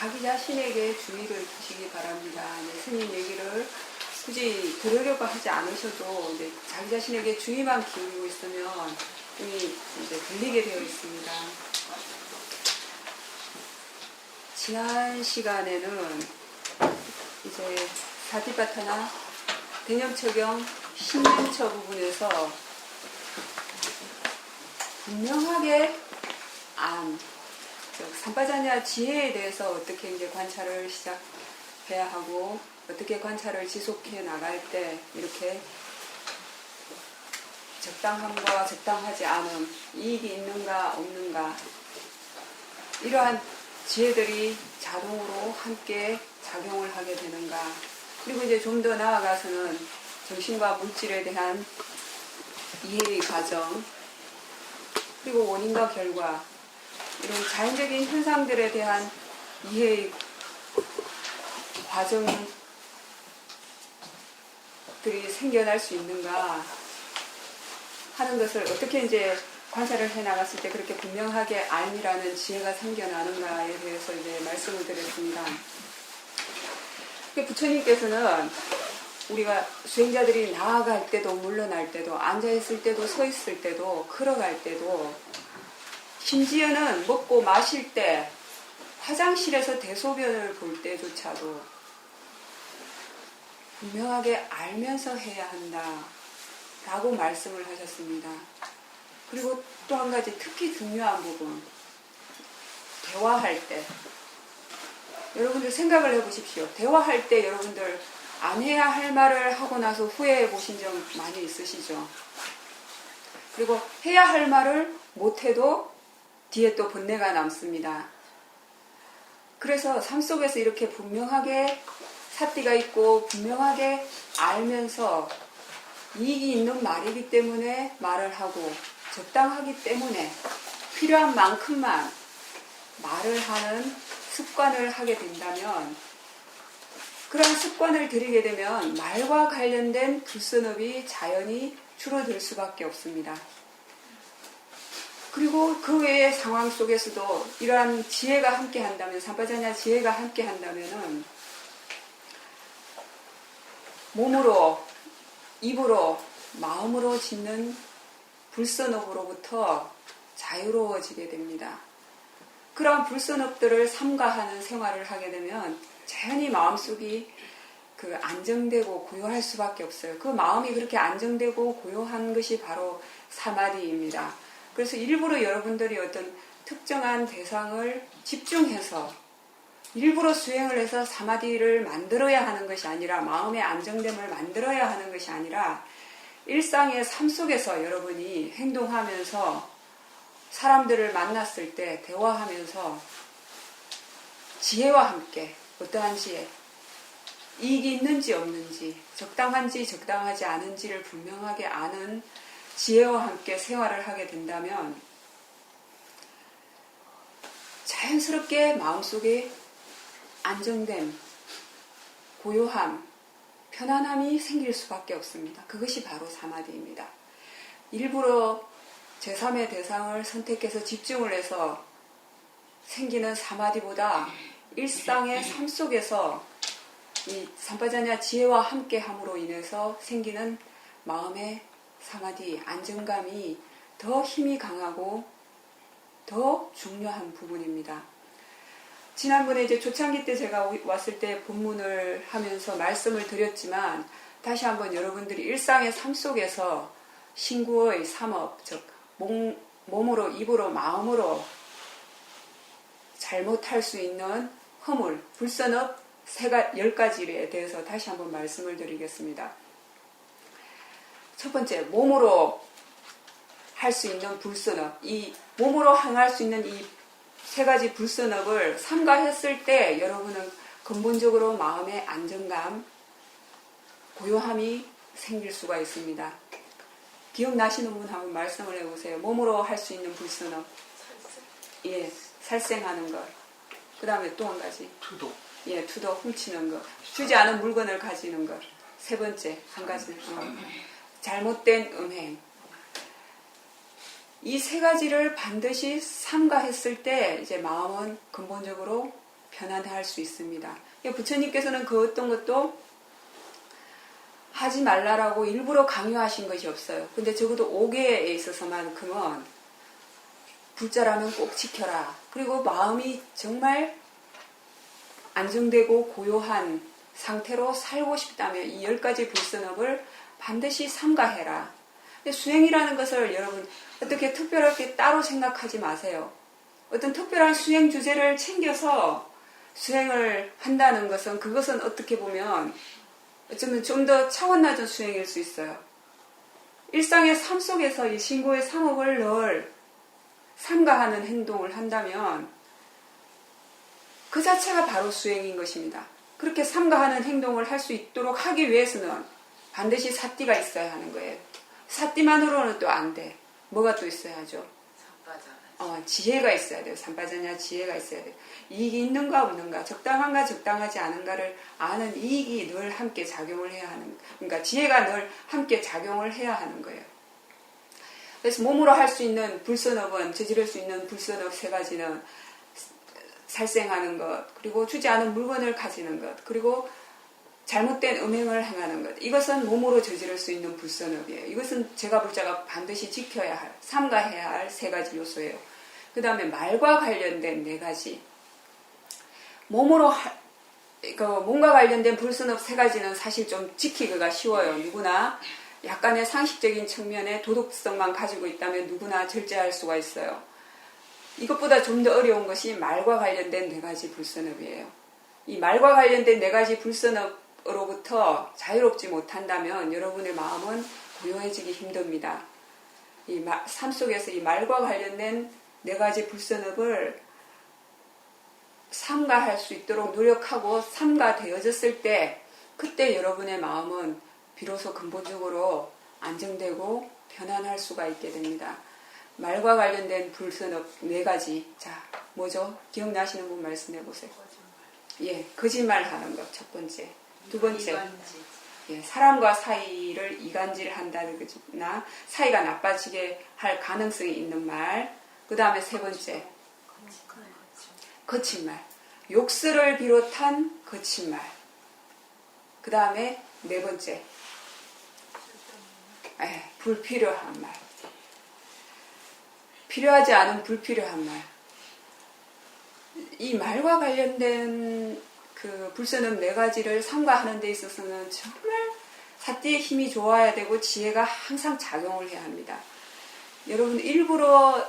자기 자신에게 주의를 두시기 바랍니다. 스님 얘기를 굳이 들으려고 하지 않으셔도 이제 자기 자신에게 주의만 기울이고 있으면 이미 이제 들리게 되어 있습니다. 지난 시간에는 이제 사티파타나 대념처경 신념처 부분에서 분명하게 삼파자냐 지혜에 대해서 어떻게 이제 관찰을 시작해야 하고 어떻게 관찰을 지속해 나갈 때 이렇게 적당함과 적당하지 않음, 이익이 있는가 없는가 이러한 지혜들이 자동으로 함께 작용을 하게 되는가. 그리고 이제 좀 더 나아가서는 정신과 물질에 대한 이해의 과정, 그리고 원인과 결과, 이런 자연적인 현상들에 대한 이해의 과정들이 생겨날 수 있는가 하는 것을 어떻게 이제 관찰을 해 나갔을 때 그렇게 분명하게 알미라는 지혜가 생겨나는가에 대해서 이제 말씀을 드렸습니다. 부처님께서는 우리가 수행자들이 나아갈 때도 물러날 때도 앉아있을 때도 서있을 때도 걸어갈 때도 심지어는 먹고 마실 때 화장실에서 대소변을 볼 때조차도 분명하게 알면서 해야 한다 라고 말씀을 하셨습니다. 그리고 또 한 가지 특히 중요한 부분, 대화할 때 여러분들 생각을 해보십시오. 대화할 때 여러분들 안 해야 할 말을 하고 나서 후회해 보신 적 많이 있으시죠? 그리고 해야 할 말을 못해도 뒤에 또 번뇌가 남습니다. 그래서 삶 속에서 이렇게 분명하게 사띠가 있고 분명하게 알면서 이익이 있는 말이기 때문에 말을 하고 적당하기 때문에 필요한 만큼만 말을 하는 습관을 하게 된다면, 그런 습관을 들이게 되면 말과 관련된 불선업이 자연히 줄어들 수밖에 없습니다. 그리고 그 외의 상황 속에서도 이러한 지혜가 함께 한다면, 삼파자냐 지혜가 함께 한다면은 몸으로, 입으로, 마음으로 짓는 불선업으로부터 자유로워지게 됩니다. 그런 불선업들을 삼가하는 생활을 하게 되면 자연히 마음속이 안정되고 고요할 수밖에 없어요. 그 마음이 그렇게 안정되고 고요한 것이 바로 사마디입니다. 그래서 일부러 여러분들이 어떤 특정한 대상을 집중해서 일부러 수행을 해서 사마디를 만들어야 하는 것이 아니라, 마음의 안정됨을 만들어야 하는 것이 아니라 일상의 삶 속에서 여러분이 행동하면서 사람들을 만났을 때 대화하면서 지혜와 함께, 어떠한 지혜, 이익이 있는지 없는지, 적당한지 적당하지 않은지를 분명하게 아는 지혜와 함께 생활을 하게 된다면 자연스럽게 마음속에 안정됨, 고요함, 편안함이 생길 수밖에 없습니다. 그것이 바로 사마디입니다. 일부러 제3의 대상을 선택해서 집중을 해서 생기는 사마디보다 일상의 삶 속에서 이 삼파자냐 지혜와 함께 함으로 인해서 생기는 마음의 사마디, 안정감이 더 힘이 강하고 더 중요한 부분입니다. 지난번에 이제 초창기 때 제가 왔을 때 본문을 하면서 말씀을 드렸지만, 다시 한번 여러분들이 일상의 삶 속에서 신구의 삼업, 즉 몸으로, 입으로, 마음으로 잘못할 수 있는 허물, 불선업 10가지에 대해서 다시 한번 말씀을 드리겠습니다. 첫 번째, 몸으로 할 수 있는 불선업, 이 몸으로 행할 수 있는 이 3가지 불선업을 삼가했을 때 여러분은 근본적으로 마음의 안정감, 고요함이 생길 수가 있습니다. 기억나시는 분 한번 말씀을 해보세요. 몸으로 할 수 있는 불선업. 예, 살생하는 것. 그 다음에 또 한 가지. 투도. 예, 투도, 훔치는 것. 주지 않은 물건을 가지는 것. 3번째, 한 가지. 잘못된 음행. 이 3가지를 반드시 삼가했을 때 이제 마음은 근본적으로 편안할 수 있습니다. 부처님께서는 그 어떤 것도 하지 말라라고 일부러 강요하신 것이 없어요. 근데 적어도 5개에 있어서만큼은 불자라면 꼭 지켜라. 그리고 마음이 정말 안정되고 고요한 상태로 살고 싶다면 이 10가지 불선업을 반드시 삼가해라. 근데 수행이라는 것을 여러분 어떻게 특별하게 따로 생각하지 마세요. 어떤 특별한 수행 주제를 챙겨서 수행을 한다는 것은 그것은 어떻게 보면 어쩌면 좀 더 차원 낮은 수행일 수 있어요. 일상의 삶 속에서 이 신고의 삼업을 늘 삼가하는 행동을 한다면 그 자체가 바로 수행인 것입니다. 그렇게 삼가하는 행동을 할 수 있도록 하기 위해서는 반드시 사띠가 있어야 하는 거예요. 사띠만으로는 또 안 돼. 뭐가 또 있어야죠? 지혜가 있어야 돼요. 삼바자냐 지혜가 있어야 돼요. 이익이 있는가 없는가, 적당한가 적당하지 않은가를 아는 이익이 늘 함께 작용을 해야 하는, 그러니까 지혜가 늘 함께 작용을 해야 하는 거예요. 그래서 몸으로 할 수 있는 불선업은, 저지를 수 있는 불선업 3가지는 살생하는 것, 그리고 주지 않은 물건을 가지는 것, 그리고 잘못된 음행을 행하는 것. 이것은 몸으로 저지를 수 있는 불선업이에요. 이것은 제가 볼자가 반드시 지켜야 할, 삼가해야 할 3가지 요소예요. 그 다음에 말과 관련된 4가지. 몸과 관련된 불선업 3가지는 사실 좀 지키기가 쉬워요. 누구나 약간의 상식적인 측면의 도덕성만 가지고 있다면 누구나 절제할 수가 있어요. 이것보다 좀 더 어려운 것이 말과 관련된 4가지 불선업이에요. 이 말과 관련된 4가지 불선업으로부터 자유롭지 못한다면 여러분의 마음은 고요해지기 힘듭니다. 이 삶 속에서 이 말과 관련된 4가지 불선업을 삼가할 수 있도록 노력하고 삼가되어졌을 때, 그때 여러분의 마음은 비로소 근본적으로 안정되고 편안할 수가 있게 됩니다. 말과 관련된 불선업 4가지. 자, 뭐죠? 기억나시는 분 말씀해 보세요. 예, 거짓말 하는 것, 첫 번째. 두 번째, 예, 사람과 사이를 이간질 한다는 거나 사이가 나빠지게 할 가능성이 있는 말. 그 다음에 3번째, 거친 말. 욕설을 비롯한 거친 말. 그 다음에 4번째, 불필요한 말. 필요하지 않은 불필요한 말. 이 말과 관련된 그 불선업 4가지를 삼가하는 데 있어서는 정말 사띠의 힘이 좋아야 되고 지혜가 항상 작용을 해야 합니다. 여러분 일부러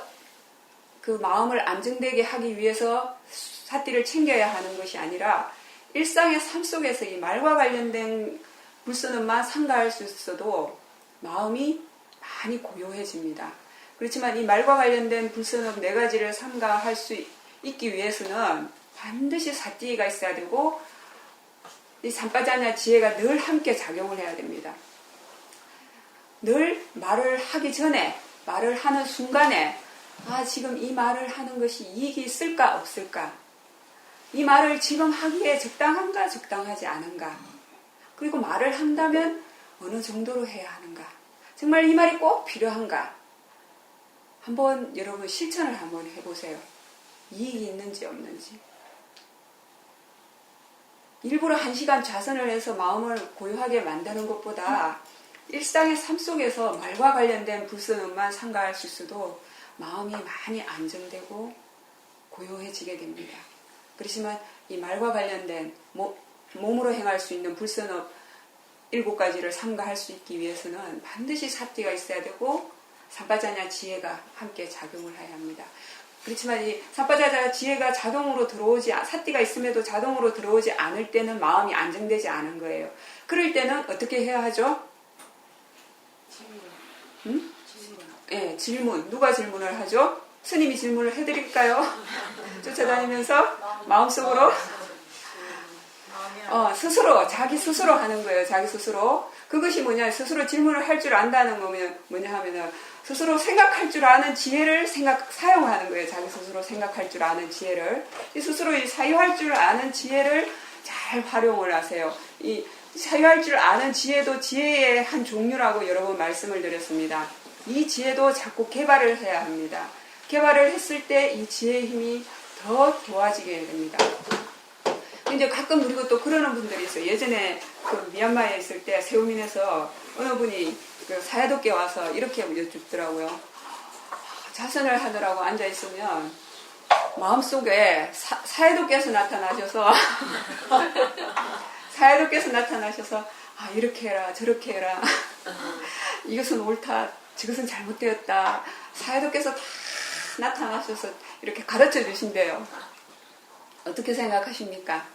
그 마음을 안정되게 하기 위해서 사띠를 챙겨야 하는 것이 아니라 일상의 삶 속에서 이 말과 관련된 불선업만 삼가할 수 있어도 마음이 많이 고요해집니다. 그렇지만 이 말과 관련된 불선업 4가지를 삼가할 수 있기 위해서는 반드시 사띠가 있어야 되고 이 삼바자냐 지혜가 늘 함께 작용을 해야 됩니다. 늘 말을 하기 전에, 말을 하는 순간에 지금 이 말을 하는 것이 이익이 있을까 없을까, 이 말을 지금 하기에 적당한가 적당하지 않은가, 그리고 말을 한다면 어느 정도로 해야 하는가, 정말 이 말이 꼭 필요한가, 한번 여러분 실천을 한번 해보세요. 이익이 있는지 없는지. 일부러 1시간 좌선을 해서 마음을 고요하게 만드는 것보다 일상의 삶 속에서 말과 관련된 불선업만 삼가할 수 있어도 마음이 많이 안정되고 고요해지게 됩니다. 그렇지만 이 말과 관련된 몸으로 행할 수 있는 불선업 7가지를 삼가할 수 있기 위해서는 반드시 사띠가 있어야 되고 삼바자냐 지혜가 함께 작용을 해야 합니다. 그렇지만 이 삼바자냐 지혜가 자동으로 들어오지, 사띠가 있음에도 자동으로 들어오지 않을 때는 마음이 안정되지 않은 거예요. 그럴 때는 어떻게 해야 하죠? 질문. 네, 질문. 누가 질문을 하죠? 스님이 질문을 해드릴까요? 쫓아다니면서 마음속으로 스스로, 자기 스스로 하는 거예요. 자기 스스로. 그것이 뭐냐, 스스로 질문을 할 줄 안다는 거면 뭐냐 하면은 스스로 생각할 줄 아는 지혜를 사용하는 거예요. 자기 스스로 생각할 줄 아는 지혜를. 이 스스로 사유할 줄 아는 지혜를 잘 활용을 하세요. 이 사유할 줄 아는 지혜도 지혜의 한 종류라고 여러 번 말씀을 드렸습니다. 이 지혜도 자꾸 개발을 해야 합니다. 개발을 했을 때 이 지혜의 힘이 더 좋아지게 됩니다. 이제 가끔 그리고 또 그러는 분들이 있어요. 예전에 그 미얀마에 있을 때 세우민에서 어느 분이 그 사야독께 와서 이렇게 여쭙더라고요. 자선을 하느라고 앉아 있으면 마음속에 사야독께서 나타나셔서 사야독께서 나타나셔서 이렇게 해라 저렇게 해라 이것은 옳다 저것은 잘못되었다 사야독께서 다 나타나셔서 이렇게 가르쳐 주신대요. 어떻게 생각하십니까?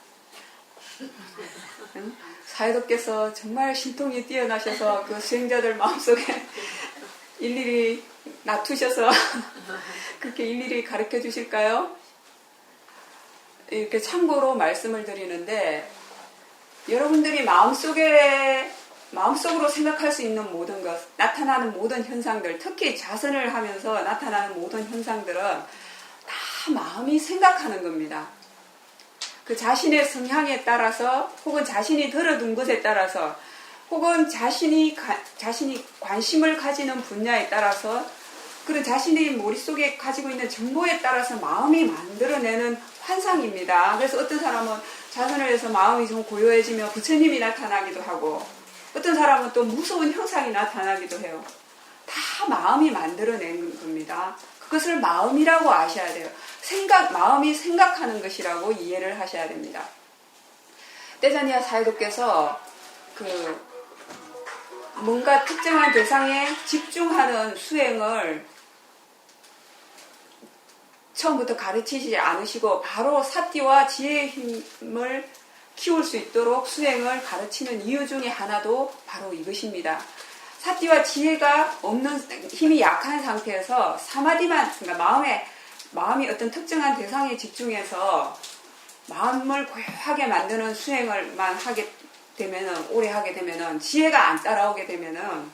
응? 사야독께서 정말 신통이 뛰어나셔서 그 수행자들 마음속에 일일이 놔두셔서 그렇게 일일이 가르쳐 주실까요? 이렇게 참고로 말씀을 드리는데 여러분들이 마음속으로 생각할 수 있는 모든 것, 나타나는 모든 현상들, 특히 자선을 하면서 나타나는 모든 현상들은 다 마음이 생각하는 겁니다. 그 자신의 성향에 따라서 혹은 자신이 들어둔 것에 따라서 혹은 자신이 관심을 가지는 분야에 따라서 그런 자신의 머릿속에 가지고 있는 정보에 따라서 마음이 만들어내는 환상입니다. 그래서 어떤 사람은 자선을 해서 마음이 좀 고요해지며 부처님이 나타나기도 하고 어떤 사람은 또 무서운 형상이 나타나기도 해요. 다 마음이 만들어낸 겁니다. 그것을 마음이라고 아셔야 돼요. 마음이 생각하는 것이라고 이해를 하셔야 됩니다. 떼자니아 사이도께서 뭔가 특정한 대상에 집중하는 수행을 처음부터 가르치지 않으시고 바로 사띠와 지혜의 힘을 키울 수 있도록 수행을 가르치는 이유 중에 하나도 바로 이것입니다. 사띠와 지혜가 없는 힘이 약한 상태에서 사마디만 그러니까 마음이 어떤 특정한 대상에 집중해서 마음을 고요하게 만드는 수행을만 하게 되면은 오래 하게 되면은 지혜가 안 따라오게 되면은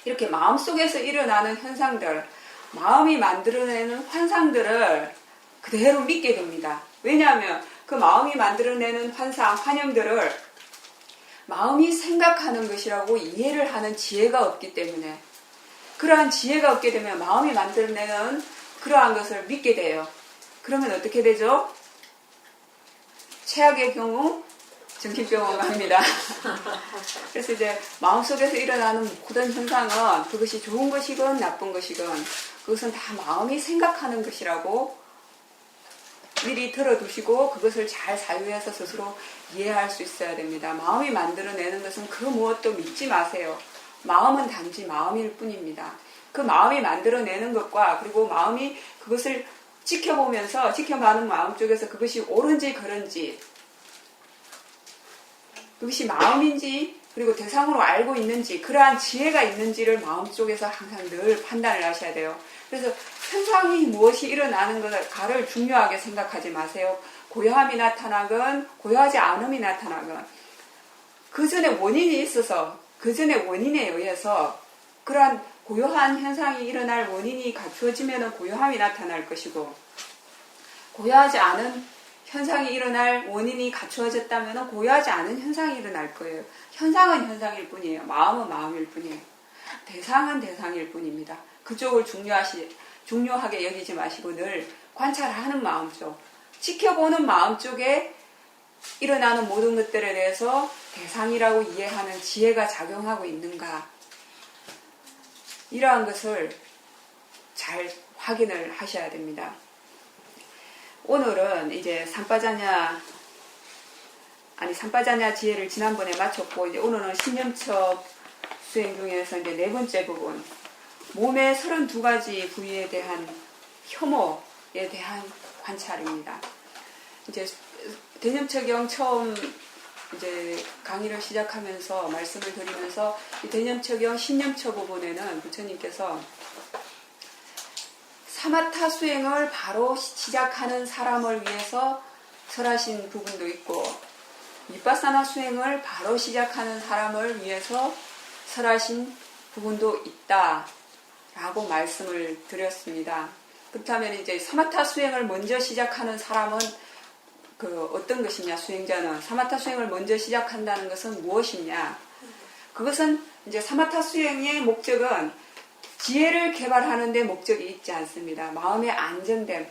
이렇게 마음속에서 일어나는 현상들, 마음이 만들어내는 환상들을 그대로 믿게 됩니다. 왜냐하면 그 마음이 만들어내는 환영들을 마음이 생각하는 것이라고 이해를 하는 지혜가 없기 때문에 그러한 지혜가 없게 되면 마음이 만들어내는 그러한 것을 믿게 돼요. 그러면 어떻게 되죠? 최악의 경우 정신병원 갑니다. 그래서 이제 마음속에서 일어나는 모든 현상은 그것이 좋은 것이건 나쁜 것이건 그것은 다 마음이 생각하는 것이라고 미리 들어두시고 그것을 잘 사유해서 스스로 이해할 수 있어야 됩니다. 마음이 만들어내는 것은 그 무엇도 믿지 마세요. 마음은 단지 마음일 뿐입니다. 그 마음이 만들어내는 것과 그리고 마음이 그것을 지켜가는 마음 쪽에서 그것이 옳은지 그른지 그것이 마음인지 그리고 대상으로 알고 있는지 그러한 지혜가 있는지를 마음 쪽에서 항상 늘 판단을 하셔야 돼요. 그래서 현상이 무엇이 일어나는 것을 중요하게 생각하지 마세요. 고요함이 나타나건 고요하지 않음이 나타나건 그 전에 원인이 있어서 그 전에 원인에 의해서 그러한 고요한 현상이 일어날 원인이 갖추어지면 고요함이 나타날 것이고 고요하지 않은 현상이 일어날 원인이 갖추어졌다면 고요하지 않은 현상이 일어날 거예요. 현상은 현상일 뿐이에요. 마음은 마음일 뿐이에요. 대상은 대상일 뿐입니다. 그쪽을 중요하게 여기지 마시고 늘 관찰하는 마음 쪽, 지켜보는 마음 쪽에 일어나는 모든 것들에 대해서 대상이라고 이해하는 지혜가 작용하고 있는가 이러한 것을 잘 확인을 하셔야 됩니다. 오늘은 이제 삼빠자냐 지혜를 지난번에 마쳤고 이제 오늘은 신념첩 수행 중에서 이제 네 번째 부분 몸의 32가지 부위에 대한 혐오에 대한 관찰입니다. 이제 대념처경 처음 이제 강의를 시작하면서 말씀을 드리면서 이 대념처경 신념처 부분에는 부처님께서 사마타 수행을 바로 시작하는 사람을 위해서 설하신 부분도 있고 미파사나 수행을 바로 시작하는 사람을 위해서 설하신 부분도 있다라고 말씀을 드렸습니다. 그렇다면 이제 사마타 수행을 먼저 시작하는 사람은 어떤 것이냐, 수행자는 사마타 수행을 먼저 시작한다는 것은 무엇이냐? 그것은 이제 사마타 수행의 목적은 지혜를 개발하는 데 목적이 있지 않습니다. 마음의 안정됨,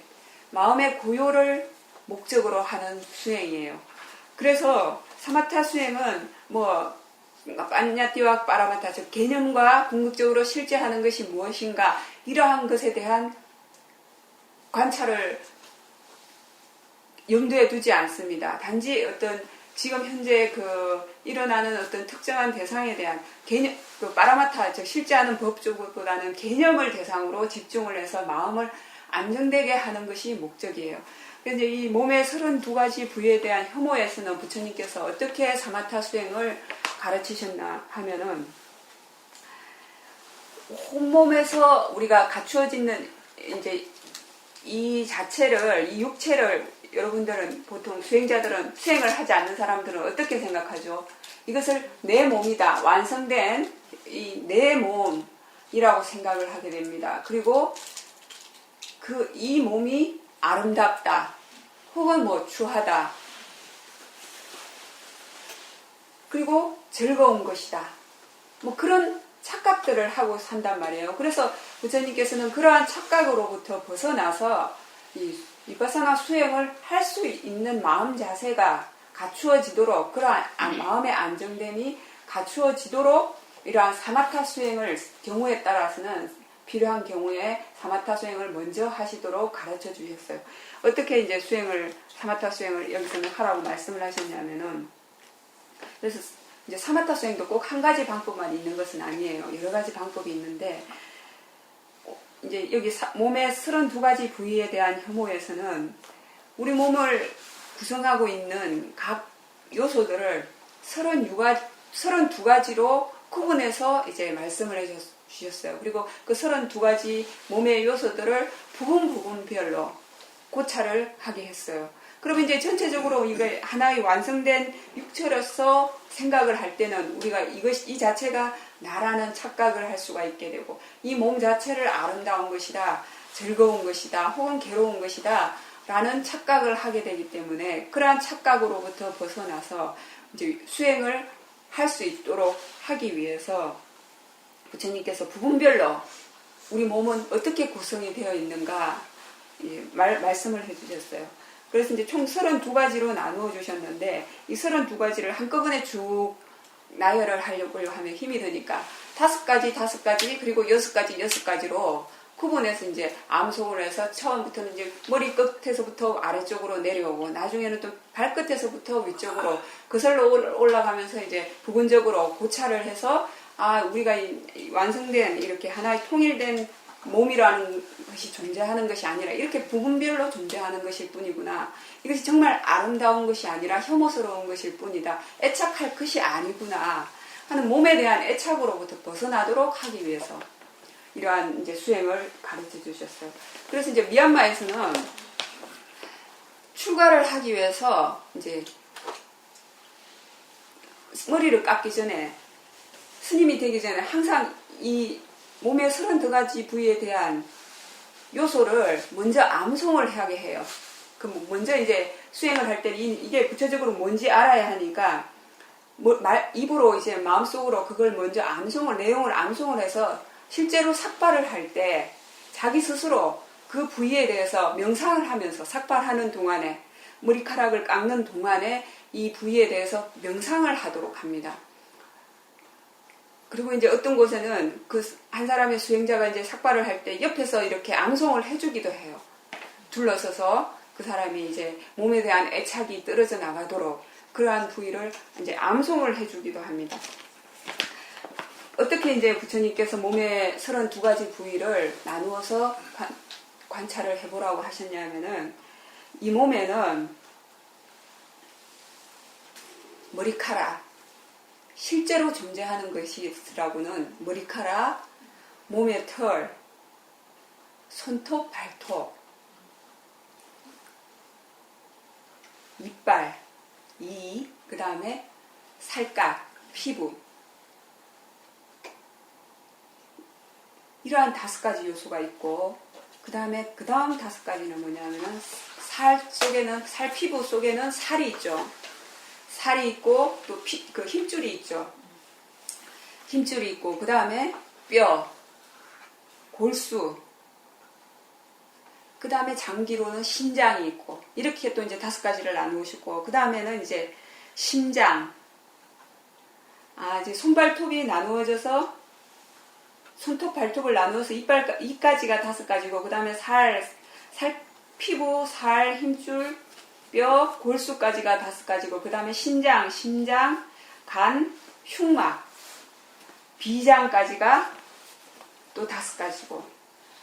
마음의 고요를 목적으로 하는 수행이에요. 그래서 사마타 수행은 뭐 빠ඤ්ඤ띠와 빠라마타, 즉 개념과 궁극적으로 실제하는 것이 무엇인가, 이러한 것에 대한 관찰을 염두에 두지 않습니다. 단지 어떤 지금 현재 일어나는 어떤 특정한 대상에 대한 개념, 빠라마타, 즉 실제하는 법 쪽보다는 개념을 대상으로 집중을 해서 마음을 안정되게 하는 것이 목적이에요. 그래서 이 몸의 32가지 부위에 대한 혐오에서는 부처님께서 어떻게 사마타 수행을 가르치셨나 하면은, 온몸에서 우리가 갖추어지는 이제 이 자체를, 이 육체를, 여러분들은 보통 수행자들은, 수행을 하지 않는 사람들은 어떻게 생각하죠? 이것을 내 몸이다, 완성된 이 내 몸이라고 생각을 하게 됩니다. 그리고 이 몸이 아름답다, 혹은 뭐 추하다, 그리고 즐거운 것이다, 뭐 그런 착각들을 하고 산단 말이에요. 그래서 부처님께서는 그러한 착각으로부터 벗어나서 이 비파사나 수행을 할 수 있는 마음 자세가 갖추어지도록, 그러한 마음의 안정됨이 갖추어지도록 이러한 사마타 수행을 경우에 따라서는, 필요한 경우에 사마타 수행을 먼저 하시도록 가르쳐 주셨어요. 어떻게 이제 사마타 수행을 여기서는 하라고 말씀을 하셨냐면은, 그래서 이제 사마타 수행도 꼭 한 가지 방법만 있는 것은 아니에요. 여러 가지 방법이 있는데, 이제 여기 몸의 32가지 부위에 대한 혐오에서는 우리 몸을 구성하고 있는 각 요소들을 32가지로 구분해서 이제 말씀을 해 주셨어요. 그리고 그 32가지 몸의 요소들을 부분별로 고찰을 하게 했어요. 그러면 이제 전체적으로 이게 하나의 완성된 육체로서 생각을 할 때는 우리가 이 자체가 나라는 착각을 할 수가 있게 되고, 이 몸 자체를 아름다운 것이다, 즐거운 것이다, 혹은 괴로운 것이다 라는 착각을 하게 되기 때문에, 그러한 착각으로부터 벗어나서 이제 수행을 할 수 있도록 하기 위해서 부처님께서 부분별로 우리 몸은 어떻게 구성이 되어 있는가 말씀을 해주셨어요. 그래서 이제 총 32가지로 나누어 주셨는데, 이 32가지를 한꺼번에 쭉 나열을 하려고 하면 힘이 드니까 5가지, 그리고 6가지로 구분해서 이제 암송을 해서 처음부터는 이제 머리 끝에서부터 아래쪽으로 내려오고, 나중에는 또 발끝에서부터 위쪽으로 거슬러 올라가면서 이제 부분적으로 고찰을 해서, 우리가 완성된 이렇게 하나의 통일된 몸이라는 것이 존재하는 것이 아니라 이렇게 부분별로 존재하는 것일 뿐이구나. 이것이 정말 아름다운 것이 아니라 혐오스러운 것일 뿐이다. 애착할 것이 아니구나 하는 몸에 대한 애착으로부터 벗어나도록 하기 위해서 이러한 이제 수행을 가르쳐 주셨어요. 그래서 이제 미얀마에서는 출가를 하기 위해서 이제 머리를 깎기 전에, 스님이 되기 전에 항상 이 몸의 32가지 부위에 대한 요소를 먼저 암송을 하게 해요. 먼저 이제 수행을 할 때는 이게 구체적으로 뭔지 알아야 하니까, 입으로 이제 마음속으로 그걸 먼저 내용을 암송을 해서 실제로 삭발을 할 때 자기 스스로 그 부위에 대해서 명상을 하면서, 삭발하는 동안에, 머리카락을 깎는 동안에 이 부위에 대해서 명상을 하도록 합니다. 그리고 이제 어떤 곳에는 한 사람의 수행자가 이제 삭발을 할 때 옆에서 이렇게 암송을 해주기도 해요. 둘러서서 그 사람이 이제 몸에 대한 애착이 떨어져 나가도록 그러한 부위를 이제 암송을 해주기도 합니다. 어떻게 이제 부처님께서 몸의 32가지 부위를 나누어서 관찰을 해보라고 하셨냐면은, 이 몸에는 머리카락, 실제로 존재하는 것이라고는 머리카락, 몸의 털, 손톱, 발톱, 이빨, 그 다음에 살갗, 피부, 이러한 5가지 요소가 있고, 그 다음 5가지는 뭐냐면은 살 피부 속에는 살이 있죠. 살이 있고, 또 힘줄이 있죠. 힘줄이 있고, 그 다음에 뼈, 골수, 그 다음에 장기로는 신장이 있고, 이렇게 또 이제 5가지를 나누시고, 그 다음에는 이제 심장. 이제 손발톱이 나누어져서, 손톱, 발톱을 나누어서 이까지가 5가지고, 그 다음에 피부, 살, 힘줄, 뼈, 골수까지가 5가지고, 그 다음에 신장, 심장, 간, 흉막, 비장까지가 또 5가지고,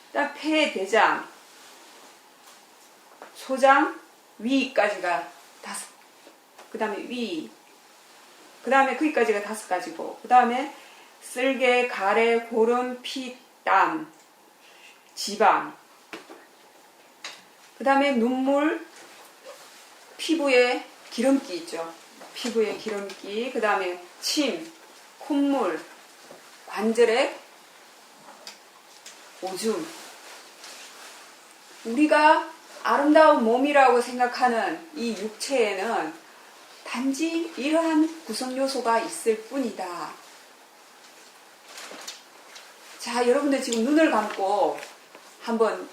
그다음 폐, 대장, 소장, 위까지가 5, 그 다음에 위, 그 다음에 거기까지가 5가지고, 그 다음에 쓸개, 가래, 고름, 피, 땀, 지방, 그 다음에 눈물, 피부에 기름기 있죠. 피부에 기름기, 그 다음에 침, 콧물, 관절에 오줌. 우리가 아름다운 몸이라고 생각하는 이 육체에는 단지 이러한 구성 요소가 있을 뿐이다. 자, 여러분들 지금 눈을 감고 한번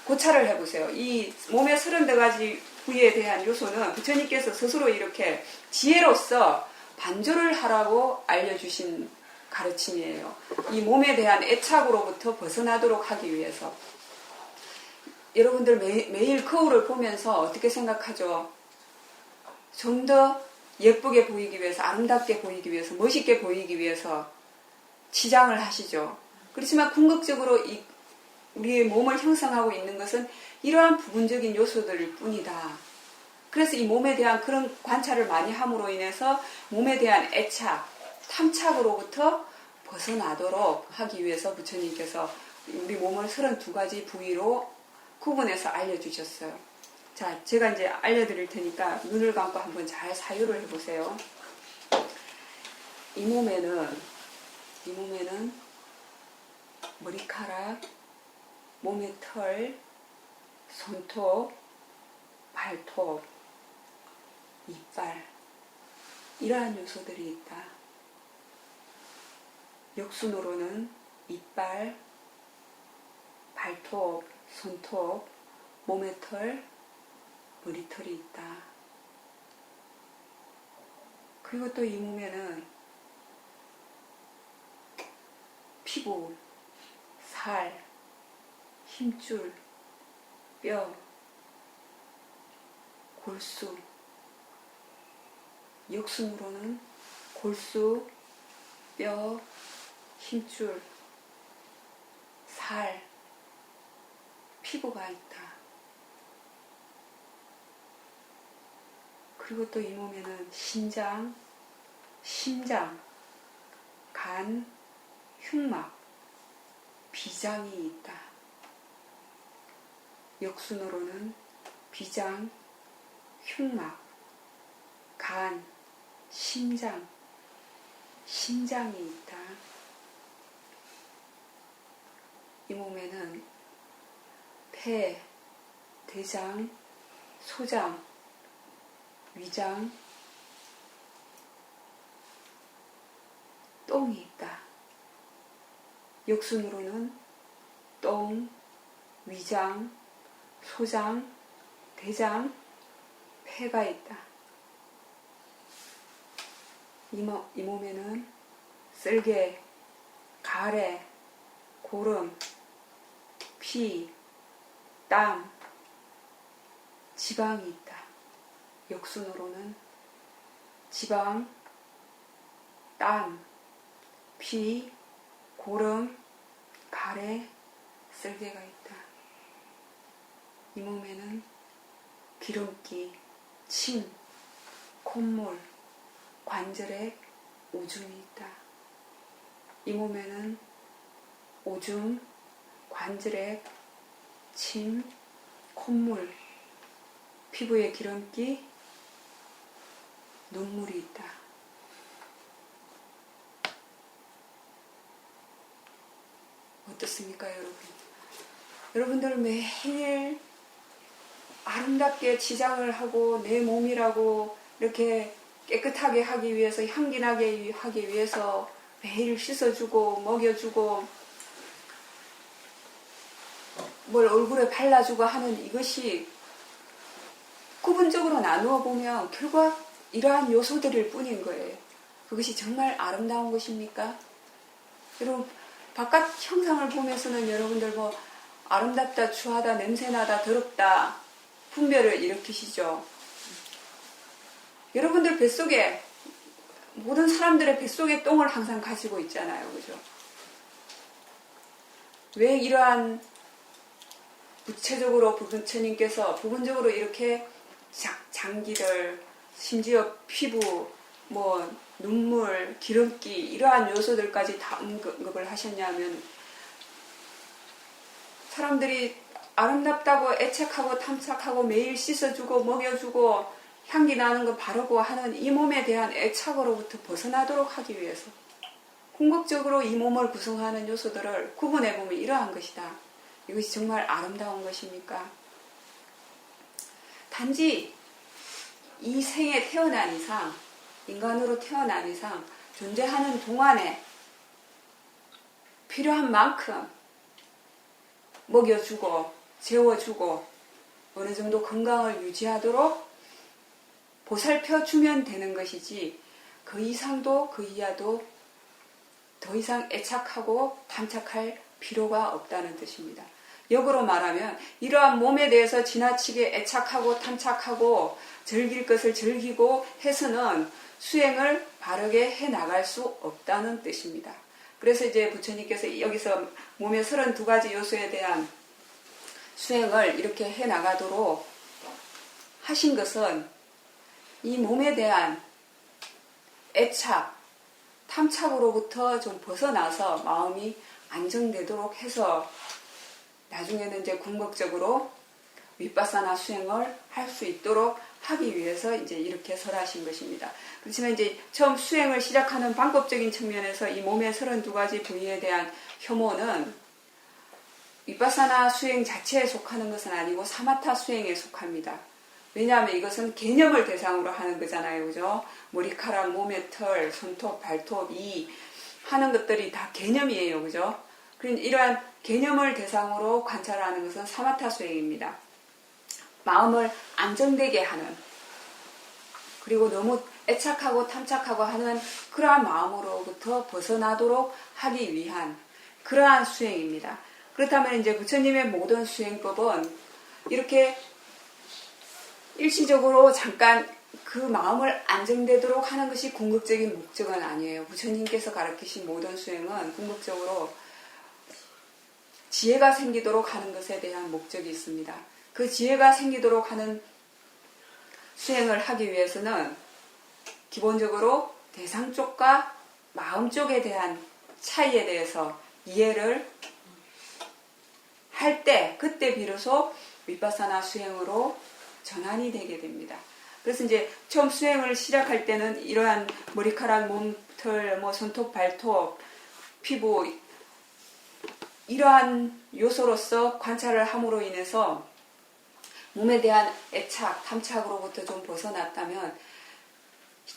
고찰을 해보세요. 이 몸의 34가지 부위에 대한 요소는 부처님께서 스스로 이렇게 지혜로서 반조를 하라고 알려주신 가르침이에요. 이 몸에 대한 애착으로부터 벗어나도록 하기 위해서. 여러분들 매일 거울을 보면서 어떻게 생각하죠? 좀 더 예쁘게 보이기 위해서, 아름답게 보이기 위해서, 멋있게 보이기 위해서 치장을 하시죠. 그렇지만 궁극적으로 우리의 몸을 형성하고 있는 것은 이러한 부분적인 요소들일 뿐이다. 그래서 이 몸에 대한 그런 관찰을 많이 함으로 인해서 몸에 대한 애착, 탐착으로부터 벗어나도록 하기 위해서 부처님께서 우리 몸을 32가지 부위로 구분해서 알려주셨어요. 자, 제가 이제 알려드릴 테니까 눈을 감고 한번 잘 사유를 해보세요. 이 몸에는 머리카락, 몸의 털, 손톱, 발톱, 이빨, 이러한 요소들이 있다. 역순으로는 이빨, 발톱, 손톱, 몸의 털, 머리털이 있다. 그리고 또 이 몸에는 피부, 살, 힘줄, 뼈, 골수, 역순으로는 골수, 뼈, 힘줄, 살, 피부가 있다. 그리고 또 이 몸에는 신장, 심장, 간, 흉막, 비장이 있다. 역순으로는 비장, 흉막, 간, 심장, 신장이 있다. 이 몸에는 폐, 대장, 소장, 위장, 똥이 있다. 역순으로는 똥, 위장, 소장, 대장, 폐가 있다. 이 몸에는 쓸개, 가래, 고름, 피, 땀, 지방이 있다. 역순으로는 지방, 땀, 피, 고름, 가래, 쓸개가 있다. 이 몸에는 기름기, 침, 콧물, 관절에 오줌이 있다. 이 몸에는 오줌, 관절에 침, 콧물, 피부에 기름기, 눈물이 있다. 어떻습니까, 여러분? 여러분들 매일 아름답게 치장을 하고 내 몸이라고 이렇게 깨끗하게 하기 위해서, 향기나게 하기 위해서 매일 씻어주고 먹여주고 뭘 얼굴에 발라주고 하는 이것이 구분적으로 나누어 보면 결국 이러한 요소들일 뿐인 거예요. 그것이 정말 아름다운 것입니까? 여러분, 바깥 형상을 보면서는 여러분들 뭐 아름답다, 추하다, 냄새나다, 더럽다 분별을 일으키시죠. 여러분들 뱃속에, 모든 사람들의 뱃속에 똥을 항상 가지고 있잖아요. 그죠? 왜 이러한 구체적으로 부처님께서 부분적으로 이렇게 장기들, 심지어 피부, 뭐 눈물, 기름기 이러한 요소들까지 다 언급을 하셨냐면 사람들이 아름답다고 애착하고 탐착하고 매일 씻어주고 먹여주고 향기 나는 거 바르고 하는 이 몸에 대한 애착으로부터 벗어나도록 하기 위해서 궁극적으로 이 몸을 구성하는 요소들을 구분해보면 이러한 것이다. 이것이 정말 아름다운 것입니까? 단지 이 생에 태어난 이상, 인간으로 태어난 이상 존재하는 동안에 필요한 만큼 먹여주고 재워주고 어느 정도 건강을 유지하도록 보살펴주면 되는 것이지 그 이상도 그 이하도 더 이상 애착하고 탐착할 필요가 없다는 뜻입니다. 역으로 말하면 이러한 몸에 대해서 지나치게 애착하고 탐착하고 즐길 것을 즐기고 해서는 수행을 바르게 해나갈 수 없다는 뜻입니다. 그래서 이제 부처님께서 여기서 몸의 32가지 요소에 대한 수행을 이렇게 해나가도록 하신 것은 이 몸에 대한 애착, 탐착으로부터 좀 벗어나서 마음이 안정되도록 해서 나중에는 이제 궁극적으로 윗바사나 수행을 할 수 있도록 하기 위해서 이제 이렇게 설하신 것입니다. 그렇지만 이제 처음 수행을 시작하는 방법적인 측면에서 이 몸의 32가지 부위에 대한 혐오는 윗바사나 수행 자체에 속하는 것은 아니고 사마타 수행에 속합니다. 왜냐하면 이것은 개념을 대상으로 하는 거잖아요. 그죠? 머리카락, 몸의 털, 손톱, 발톱, 이 하는 것들이 다 개념이에요. 그죠? 그러니까 이러한 개념을 대상으로 관찰하는 것은 사마타 수행입니다. 마음을 안정되게 하는, 그리고 너무 애착하고 탐착하고 하는 그러한 마음으로부터 벗어나도록 하기 위한 그러한 수행입니다. 그렇다면 이제 부처님의 모든 수행법은 이렇게 일시적으로 잠깐 그 마음을 안정되도록 하는 것이 궁극적인 목적은 아니에요. 부처님께서 가르치신 모든 수행은 궁극적으로 지혜가 생기도록 하는 것에 대한 목적이 있습니다. 그 지혜가 생기도록 하는 수행을 하기 위해서는 기본적으로 대상 쪽과 마음 쪽에 대한 차이에 대해서 이해를 할 때, 그때 비로소 윗바사나 수행으로 전환이 되게 됩니다. 그래서 이제 처음 수행을 시작할 때는 이러한 머리카락, 몸털, 뭐 손톱, 발톱, 피부 이러한 요소로서 관찰을 함으로 인해서 몸에 대한 애착, 탐착으로부터 좀 벗어났다면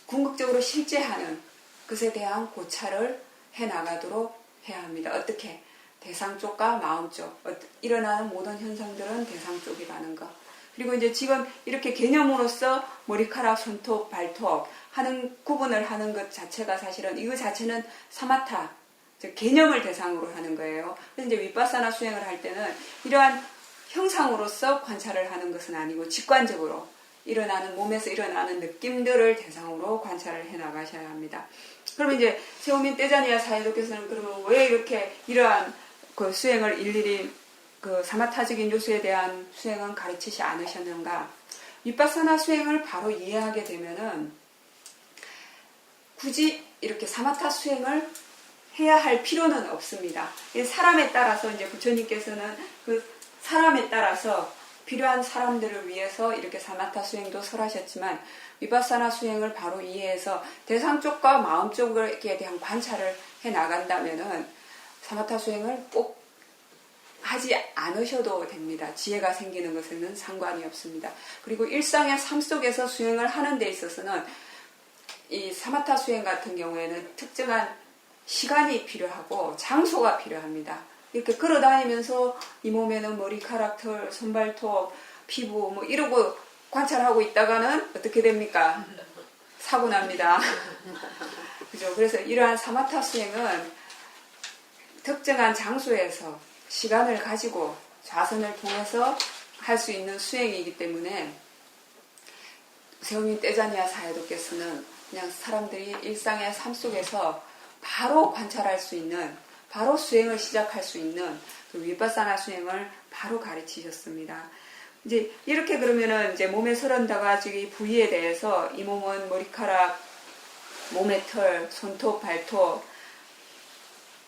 궁극적으로 실제하는 것에 대한 고찰을 해나가도록 해야 합니다. 어떻게? 대상 쪽과 마음 쪽. 일어나는 모든 현상들은 대상 쪽이라는 것. 그리고 이제 지금 이렇게 개념으로서 머리카락, 손톱, 발톱 하는 구분을 하는 것 자체가 사실은 이거 자체는 사마타, 즉 개념을 대상으로 하는 거예요. 그래서 이제 윗바사나 수행을 할 때는 이러한 형상으로서 관찰을 하는 것은 아니고 직관적으로 일어나는 몸에서 일어나는 느낌들을 대상으로 관찰을 해 나가셔야 합니다. 그러면 이제 세오민 떼자니아 사이도께서는 그러면 왜 이렇게 이러한 그 수행을 일일이 그 사마타적인 요소에 대한 수행은 가르치지 않으셨는가? 윗바사나 수행을 바로 이해하게 되면은 굳이 이렇게 사마타 수행을 해야 할 필요는 없습니다. 사람에 따라서 이제 부처님께서는 그 사람에 따라서 필요한 사람들을 위해서 이렇게 사마타 수행도 설하셨지만 윗바사나 수행을 바로 이해해서 대상 쪽과 마음 쪽에 대한 관찰을 해 나간다면은 사마타 수행을 꼭 하지 않으셔도 됩니다. 지혜가 생기는 것에는 상관이 없습니다. 그리고 일상의 삶 속에서 수행을 하는 데 있어서는 이 사마타 수행 같은 경우에는 특정한 시간이 필요하고 장소가 필요합니다. 이렇게 걸어 다니면서 이 몸에는 머리카락, 털, 손발톱, 피부 뭐 이러고 관찰하고 있다가는 어떻게 됩니까? 사고 납니다. 그죠? 그래서 이러한 사마타 수행은 특정한 장소에서 시간을 가지고 좌선을 통해서 할 수 있는 수행이기 때문에 세우민 떼자니아 사야도께서는 그냥 사람들이 일상의 삶 속에서 바로 관찰할 수 있는, 바로 수행을 시작할 수 있는 그 위파사나 수행을 바로 가르치셨습니다. 이제 이렇게 그러면은 이제 몸의 38가지 부위에 대해서 이 몸은 머리카락, 몸의 털, 손톱, 발톱,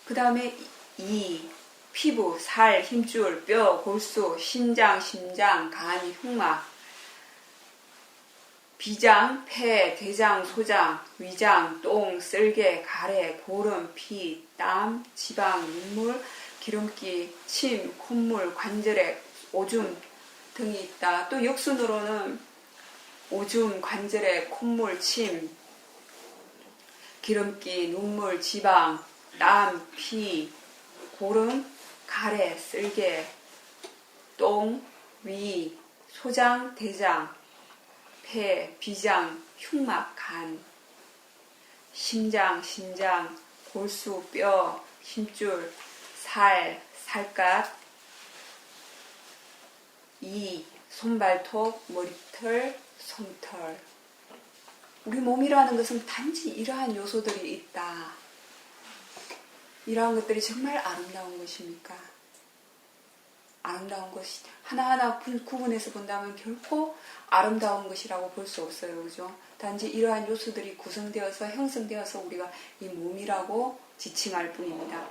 그 다음에 이, 피부, 살, 힘줄, 뼈, 골수, 신장, 심장, 간, 흉막, 비장, 폐, 대장, 소장, 위장, 똥, 쓸개, 가래, 고름, 피, 땀, 지방, 눈물, 기름기, 침, 콧물, 관절액, 오줌 등이 있다. 또 역순으로는 오줌, 관절액, 콧물, 침, 기름기, 눈물, 지방, 땀, 피, 고름, 가래, 쓸개, 똥, 위, 소장, 대장, 폐, 비장, 흉막, 간, 심장, 신장, 골수, 뼈, 힘줄, 살, 살갗, 이, 손발톱, 머리털, 손털. 우리 몸이라는 것은 단지 이러한 요소들이 있다. 이러한 것들이 정말 아름다운 것입니까? 아름다운 것이 하나하나 구분해서 본다면 결코 아름다운 것이라고 볼 수 없어요. 그죠? 단지 이러한 요소들이 구성되어서 형성되어서 우리가 이 몸이라고 지칭할 뿐입니다.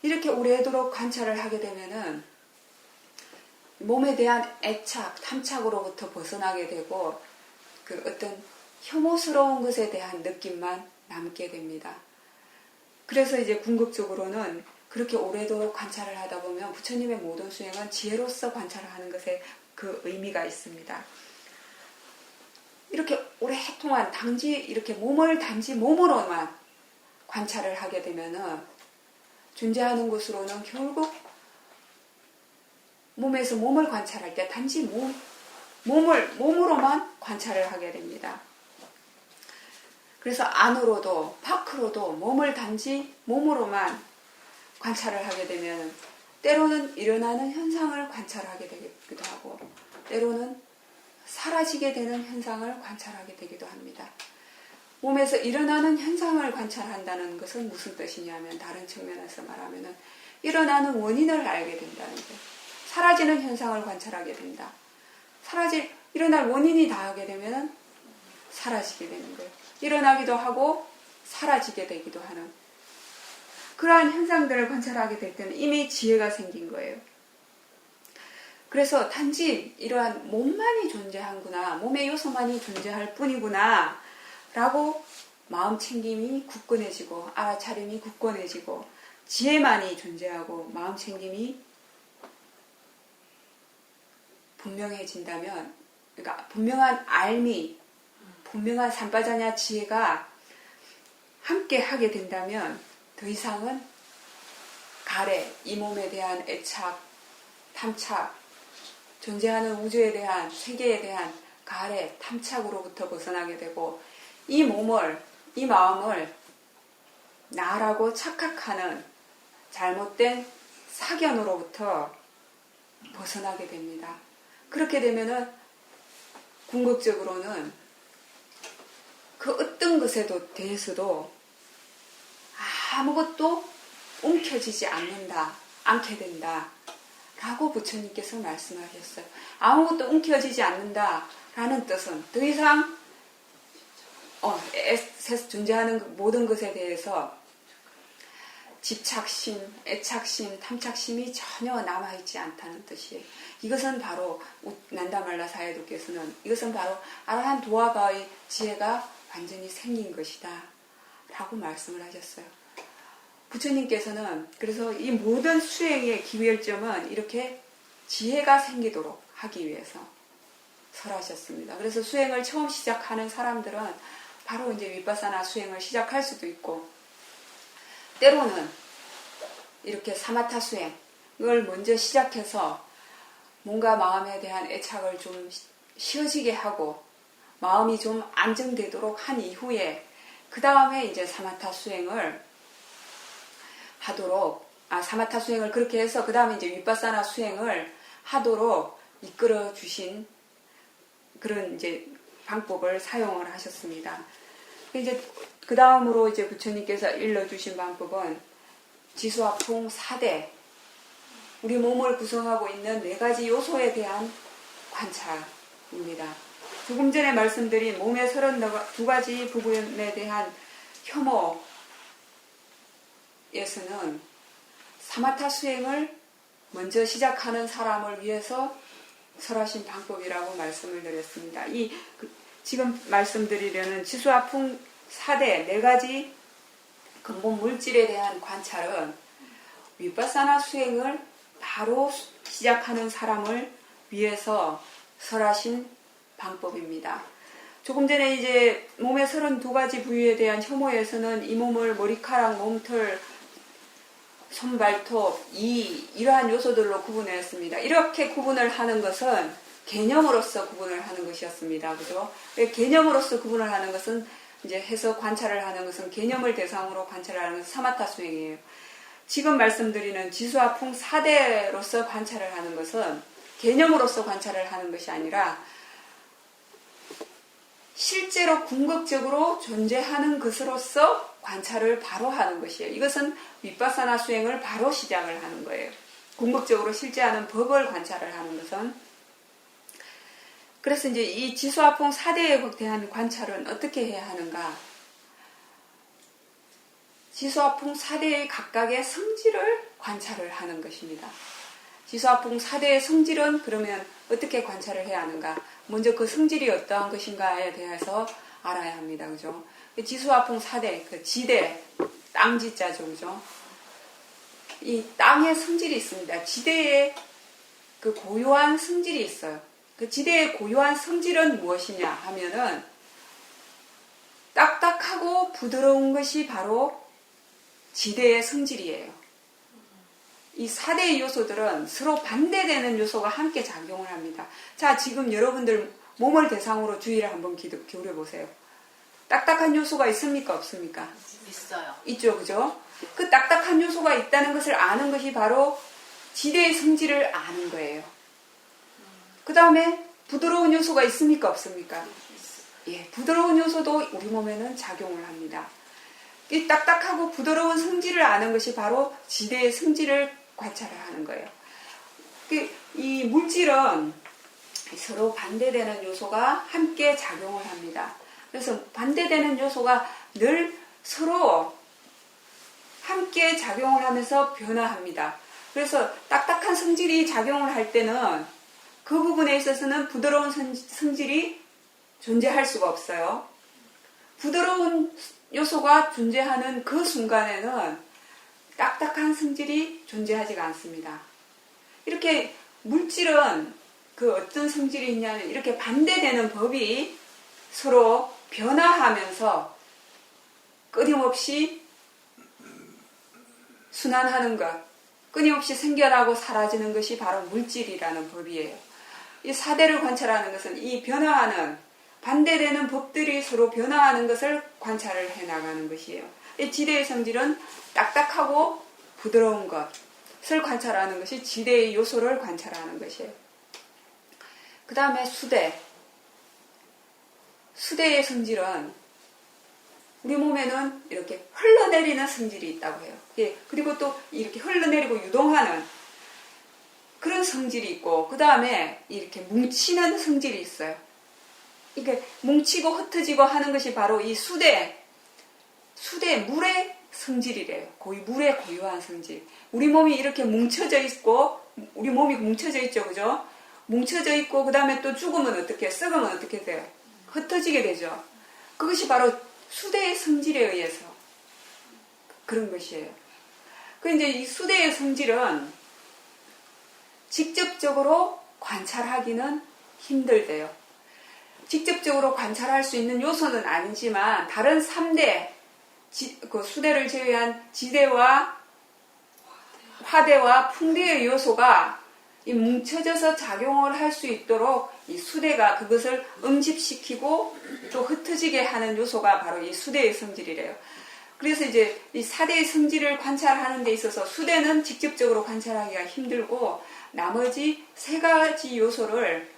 이렇게 오래도록 관찰을 하게 되면은 몸에 대한 애착, 탐착으로부터 벗어나게 되고 그 어떤 혐오스러운 것에 대한 느낌만 남게 됩니다. 그래서 이제 궁극적으로는 그렇게 오래도록 관찰을 하다 보면 부처님의 모든 수행은 지혜로서 관찰을 하는 것에 그 의미가 있습니다. 이렇게 오랫동안 이렇게 몸을 단지 몸으로만 관찰을 하게 되면은 존재하는 것으로는 결국 몸에서 몸을 관찰할 때 단지 몸으로만 관찰을 하게 됩니다. 그래서 안으로도 밖으로도 몸을 단지 몸으로만 관찰을 하게 되면 때로는 일어나는 현상을 관찰하게 되기도 하고 때로는 사라지게 되는 현상을 관찰하게 되기도 합니다. 몸에서 일어나는 현상을 관찰한다는 것은 무슨 뜻이냐면 다른 측면에서 말하면 일어나는 원인을 알게 된다는 거예요. 사라지는 현상을 관찰하게 된다. 일어날 원인이 닿게 되면 사라지게 되는 거예요. 일어나기도 하고 사라지게 되기도 하는 그러한 현상들을 관찰하게 될 때는 이미 지혜가 생긴 거예요. 그래서 단지 이러한 몸만이 존재하구나, 몸의 요소만이 존재할 뿐이구나 라고 마음챙김이 굳건해지고 알아차림이 굳건해지고 지혜만이 존재하고 마음챙김이 분명해진다면, 그러니까 분명한 알미, 분명한 삼바자냐 지혜가 함께 하게 된다면 더 이상은 가래, 이 몸에 대한 애착, 탐착, 존재하는 우주에 대한, 세계에 대한 가래, 탐착으로부터 벗어나게 되고 이 마음을 나라고 착각하는 잘못된 사견으로부터 벗어나게 됩니다. 그렇게 되면은 궁극적으로는 그 어떤 것에 대해서도 아무것도 움켜쥐지 않게 된다. 라고 부처님께서 말씀하셨어요. 아무것도 움켜쥐지 않는다라는 뜻은 더 이상 존재하는 모든 것에 대해서 집착심, 애착심, 탐착심이 전혀 남아있지 않다는 뜻이에요. 이것은 바로 난다말라 사야도께서는 이것은 바로 아라한 도화가의 지혜가 완전히 생긴 것이다 라고 말씀을 하셨어요. 부처님께서는 그래서 이 모든 수행의 기별점은 이렇게 지혜가 생기도록 하기 위해서 설하셨습니다. 그래서 수행을 처음 시작하는 사람들은 바로 이제 위파사나 수행을 시작할 수도 있고 때로는 이렇게 사마타 수행을 먼저 시작해서 뭔가 마음에 대한 애착을 좀 쉬어지게 하고 마음이 좀 안정되도록 한 이후에 그 다음에 이제 사마타 수행을 하도록 사마타 수행을 그렇게 해서 그 다음에 이제 위파사나 수행을 하도록 이끌어 주신 그런 이제 방법을 사용을 하셨습니다. 이제 그 다음으로 이제 부처님께서 일러주신 방법은 지수화풍 4대 우리 몸을 구성하고 있는 4가지 요소에 대한 관찰입니다. 조금 전에 말씀드린 몸의 32가지 부분에 대한 혐오에서는 사마타 수행을 먼저 시작하는 사람을 위해서 설하신 방법이라고 말씀을 드렸습니다. 지금 말씀드리려는 지수화풍 4대 4가지 근본 물질에 대한 관찰은 위파사나 수행을 바로 시작하는 사람을 위해서 설하신 방법입니다. 조금 전에 이제 몸의 32가지 부위에 대한 혐오에서는 이 몸을 머리카락, 몸털, 손발톱, 이러한 요소들로 구분했습니다. 이렇게 구분을 하는 것은 개념으로서 구분을 하는 것이었습니다. 그죠? 개념으로서 구분을 하는 것은 이제 해서 관찰을 하는 것은 개념을 대상으로 관찰을 하는 것은 사마타 수행이에요. 지금 말씀드리는 지수화풍 4대로서 관찰을 하는 것은 개념으로서 관찰을 하는 것이 아니라 실제로 궁극적으로 존재하는 것으로서 관찰을 바로 하는 것이에요. 이것은 위파사나 수행을 바로 시작을 하는 거예요. 궁극적으로 실제하는 법을 관찰을 하는 것은. 그래서 이제 이 지수화풍 4대에 대한 관찰은 어떻게 해야 하는가? 지수화풍 4대의 각각의 성질을 관찰을 하는 것입니다. 지수화풍 4대의 성질은 그러면 어떻게 관찰을 해야 하는가? 먼저 그 성질이 어떠한 것인가에 대해서 알아야 합니다. 그죠? 지수화풍 4대, 그 지대, 땅지자죠. 그죠? 이 땅의 성질이 있습니다. 지대에 그 고유한 성질이 있어요. 그 지대의 고유한 성질은 무엇이냐 하면은 딱딱하고 부드러운 것이 바로 지대의 성질이에요. 이 4대의 요소들은 서로 반대되는 요소가 함께 작용을 합니다. 자, 지금 여러분들 몸을 대상으로 주의를 한번 기울여 보세요. 딱딱한 요소가 있습니까? 없습니까? 있어요. 있죠, 그죠? 그 딱딱한 요소가 있다는 것을 아는 것이 바로 지대의 성질을 아는 거예요. 그 다음에 부드러운 요소가 있습니까? 없습니까? 예, 부드러운 요소도 우리 몸에는 작용을 합니다. 이 딱딱하고 부드러운 성질을 아는 것이 바로 지대의 성질을 관찰을 하는 거예요. 이 물질은 서로 반대되는 요소가 함께 작용을 합니다. 그래서 반대되는 요소가 늘 서로 함께 작용을 하면서 변화합니다. 그래서 딱딱한 성질이 작용을 할 때는 그 부분에 있어서는 부드러운 성질이 존재할 수가 없어요. 부드러운 요소가 존재하는 그 순간에는 딱딱한 성질이 존재하지가 않습니다. 이렇게 물질은 그 어떤 성질이 있냐면 이렇게 반대되는 법이 서로 변화하면서 끊임없이 순환하는 것, 끊임없이 생겨나고 사라지는 것이 바로 물질이라는 법이에요. 이 4대를 관찰하는 것은 이 변화하는 반대되는 법들이 서로 변화하는 것을 관찰을 해나가는 것이에요. 이 지대의 성질은 딱딱하고 부드러운 것을 관찰하는 것이 지대의 요소를 관찰하는 것이에요. 그 다음에 수대. 수대의 성질은 우리 몸에는 이렇게 흘러내리는 성질이 있다고 해요. 예, 그리고 또 이렇게 흘러내리고 유동하는 그런 성질이 있고, 그 다음에 이렇게 뭉치는 성질이 있어요. 이게 뭉치고 흩어지고 하는 것이 바로 이 수대 물의 성질이래요. 물의 고유한 성질. 우리 몸이 이렇게 뭉쳐져 있고, 우리 몸이 뭉쳐져 있죠, 그죠? 뭉쳐져 있고, 그 다음에 또 죽으면 어떻게, 썩으면 어떻게 돼요? 흩어지게 되죠. 그것이 바로 수대의 성질에 의해서 그런 것이에요. 그 이제 이 수대의 성질은 직접적으로 관찰하기는 힘들대요. 직접적으로 관찰할 수 있는 요소는 아니지만 다른 3대 그 수대를 제외한 지대와 화대와 풍대의 요소가 이 뭉쳐져서 작용을 할 수 있도록 이 수대가 그것을 음집시키고 또 흩어지게 하는 요소가 바로 이 수대의 성질이래요. 그래서 이제 이 사대의 성질을 관찰하는 데 있어서 수대는 직접적으로 관찰하기가 힘들고 나머지 세 가지 요소를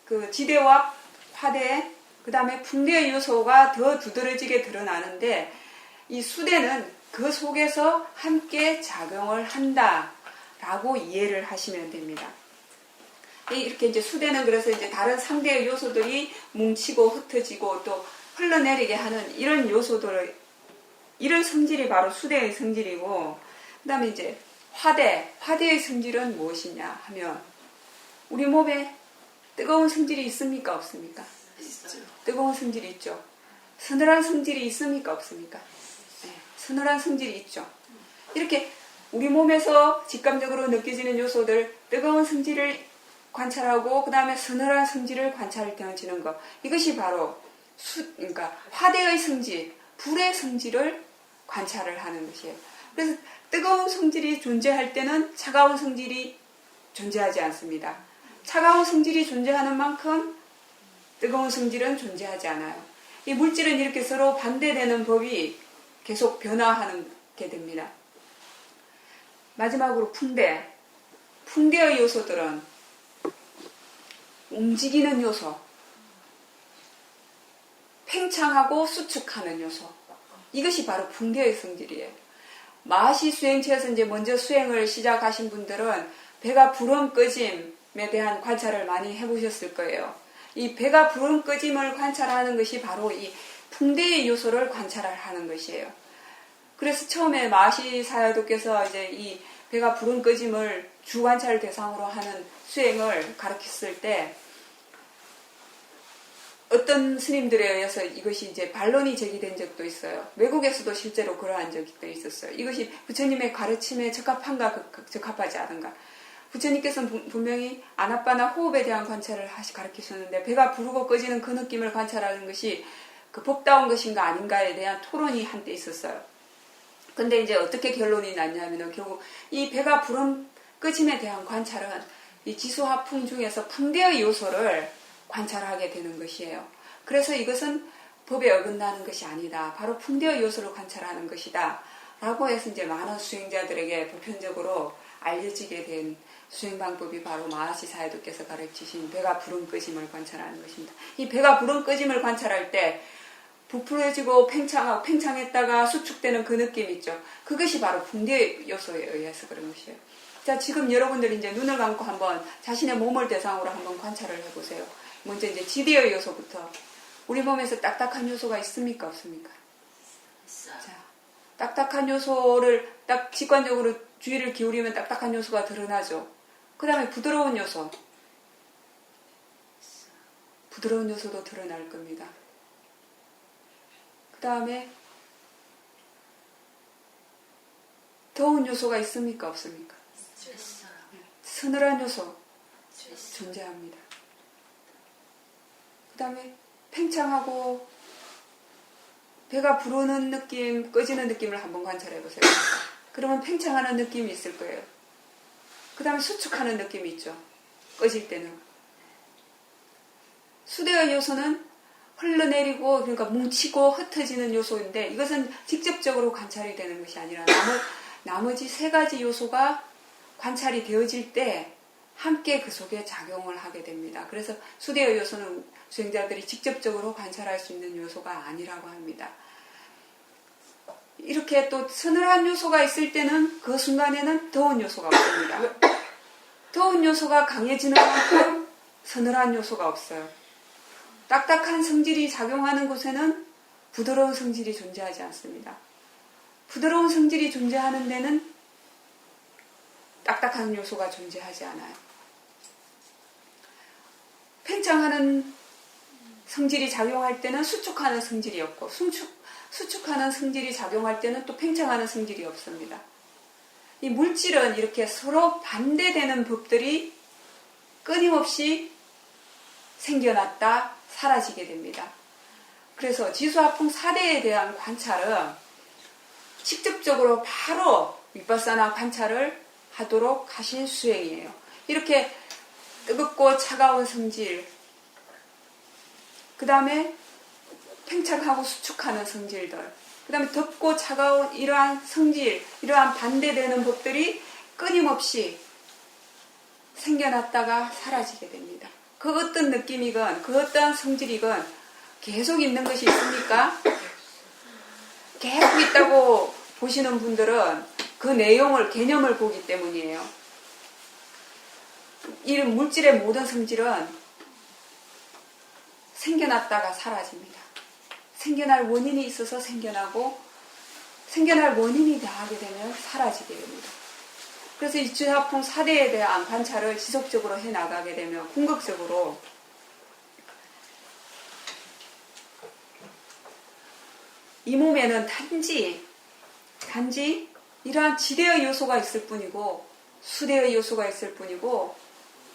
그 지대와 화대, 그 다음에 풍대의 요소가 더 두드러지게 드러나는데 이 수대는 그 속에서 함께 작용을 한다라고 이해를 하시면 됩니다. 이렇게 이제 수대는 그래서 이제 다른 상대의 요소들이 뭉치고 흩어지고 또 흘러내리게 하는 이런 요소들을, 이런 성질이 바로 수대의 성질이고, 그 다음에 이제 화대의 성질은 무엇이냐 하면 우리 몸에 뜨거운 성질이 있습니까? 없습니까? 있어요. 뜨거운 성질이 있죠. 서늘한 성질이 있습니까? 없습니까? 네, 서늘한 성질이 있죠. 이렇게 우리 몸에서 직감적으로 느껴지는 요소들, 뜨거운 성질을 관찰하고 그 다음에 서늘한 성질을 관찰되어지는 것, 이것이 바로 그러니까 화대의 성질, 불의 성질을 관찰을 하는 것이에요. 그래서 뜨거운 성질이 존재할 때는 차가운 성질이 존재하지 않습니다. 차가운 성질이 존재하는 만큼 뜨거운 성질은 존재하지 않아요. 이 물질은 이렇게 서로 반대되는 법이 계속 변화하게 됩니다. 마지막으로 풍대의 요소들은 움직이는 요소, 팽창하고 수축하는 요소, 이것이 바로 풍대의 성질이에요. 마하시 수행체에서 이제 먼저 수행을 시작하신 분들은 배가 부름 꺼짐에 대한 관찰을 많이 해보셨을 거예요. 이 배가 부름 꺼짐을 관찰하는 것이 바로 이 풍대의 요소를 관찰하는 것이에요. 그래서 처음에 마하시 사야도께서 이제 이 배가 부름 꺼짐을 주관찰 대상으로 하는 수행을 가르쳤을 때 어떤 스님들에 의해서 이것이 이제 반론이 제기된 적도 있어요. 외국에서도 실제로 그러한 적이 있었어요. 이것이 부처님의 가르침에 적합한가, 적합하지 않은가. 부처님께서는 분명히 아나빠나 호흡에 대한 관찰을 가르치셨는데 배가 부르고 꺼지는 그 느낌을 관찰하는 것이 그 법다운 것인가 아닌가에 대한 토론이 한때 있었어요. 근데 이제 어떻게 결론이 났냐면은 결국 이 배가 부름 꺼짐에 대한 관찰은 이 지수화풍 중에서 풍대의 요소를 관찰하게 되는 것이에요. 그래서 이것은 법에 어긋나는 것이 아니다. 바로 풍대의 요소를 관찰하는 것이다. 라고 해서 이제 많은 수행자들에게 보편적으로 알려지게 된 수행 방법이 바로 마하시 사야도께서 가르치신 배가 부름 꺼짐을 관찰하는 것입니다. 이 배가 부름 꺼짐을 관찰할 때 부풀어지고 팽창했다가 수축되는 그 느낌 있죠. 그것이 바로 풍대 요소에 의해서 그런 것이에요. 자, 지금 여러분들이 이제 눈을 감고 한번 자신의 몸을 대상으로 한번 관찰을 해보세요. 먼저 이제 지대의 요소부터. 우리 몸에서 딱딱한 요소가 있습니까? 없습니까? 있어요. 자, 딱딱한 요소를 딱 직관적으로 주의를 기울이면 딱딱한 요소가 드러나죠. 그 다음에 부드러운 요소. 부드러운 요소도 드러날 겁니다. 그 다음에 더운 요소가 있습니까? 없습니까? 있어요. 서늘한 요소 있어요. 존재합니다. 그 다음에 팽창하고 배가 부르는 느낌, 꺼지는 느낌을 한번 관찰해 보세요. 그러면 팽창하는 느낌이 있을 거예요. 그 다음에 수축하는 느낌이 있죠. 꺼질 때는. 수대의 요소는 흘러내리고 그러니까 뭉치고 흩어지는 요소인데 이것은 직접적으로 관찰이 되는 것이 아니라 나머지 세 가지 요소가 관찰이 되어질 때 함께 그 속에 작용을 하게 됩니다. 그래서 수대의 요소는 수행자들이 직접적으로 관찰할 수 있는 요소가 아니라고 합니다. 이렇게 또 서늘한 요소가 있을 때는 그 순간에는 더운 요소가 없습니다. 더운 요소가 강해지는 만큼 서늘한 요소가 없어요. 딱딱한 성질이 작용하는 곳에는 부드러운 성질이 존재하지 않습니다. 부드러운 성질이 존재하는 데는 딱딱한 요소가 존재하지 않아요. 팽창하는 성질이 작용할 때는 수축하는 성질이 없고 수축하는 성질이 작용할 때는 또 팽창하는 성질이 없습니다. 이 물질은 이렇게 서로 반대되는 법들이 끊임없이 생겨났다 사라지게 됩니다. 그래서 지수화풍 4대에 대한 관찰은 직접적으로 바로 윗바사나 관찰을 하도록 하신 수행이에요. 이렇게 뜨겁고 차가운 성질, 그 다음에 팽창하고 수축하는 성질들, 그 다음에 덥고 차가운 이러한 성질, 이러한 반대되는 법들이 끊임없이 생겨났다가 사라지게 됩니다. 그 어떤 느낌이건 그 어떤 성질이건 계속 있는 것이 있습니까? 계속 있다고 보시는 분들은 그 내용을, 개념을 보기 때문이에요. 이 물질의 모든 성질은 생겨났다가 사라집니다. 생겨날 원인이 있어서 생겨나고 생겨날 원인이 다하게 되면 사라지게 됩니다. 그래서 이 주사품 4대에 대한 관찰을 지속적으로 해나가게 되면 궁극적으로 이 몸에는 단지 이러한 지대의 요소가 있을 뿐이고 수대의 요소가 있을 뿐이고